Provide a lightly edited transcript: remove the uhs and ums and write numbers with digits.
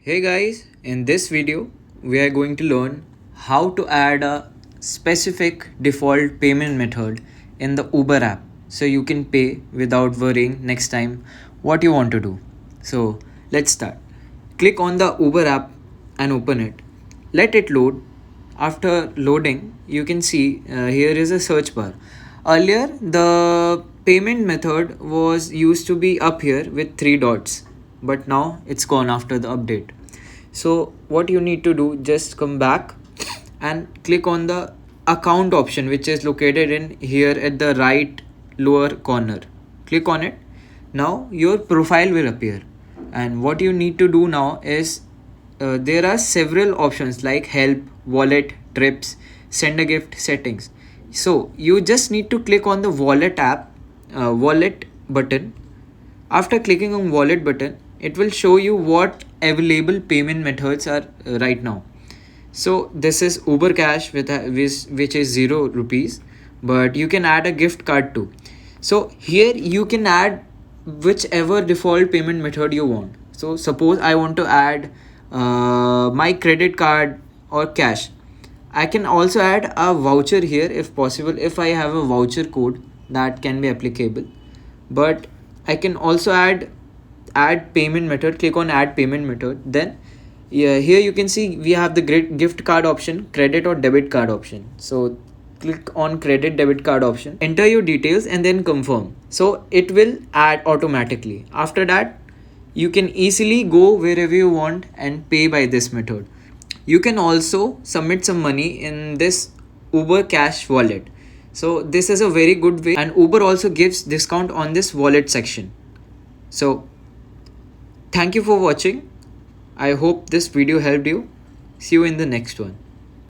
Hey guys, in this video we are going to learn how to add a specific default payment method in the Uber app so you can pay without worrying next time what you want to do. So let's start. Click on the Uber app and open it. Let it load. After loading, you can see here is a search bar. Earlier, the payment method was used to be up here with three dots, but now it's gone after the update. So what you need to do, just come back and click on the account option, which is located in here at the right lower corner. Click on it. Now your profile will appear, and what you need to do now is there are several options like help, wallet, trips, send a gift, settings. So you just need to click on the wallet button. After clicking on wallet button, it will show you what available payment methods are right now. So this is Uber Cash which is 0 rupees, but you can add a gift card too. So here you can add whichever default payment method you want. So suppose I want to add my credit card or cash. I can also add a voucher here if possible, if I have a voucher code that can be applicable. But I can also add payment method. Click on add payment method. Then here you can see we have the great gift card option, credit or debit card option. So click on credit debit card option, enter your details and then confirm. So it will add automatically. After that, you can easily go wherever you want and pay by this method. You can also submit some money in this Uber Cash wallet. So this is a very good way, and Uber also gives discount on this wallet section. So thank you for watching. I hope this video helped you. See you in the next one.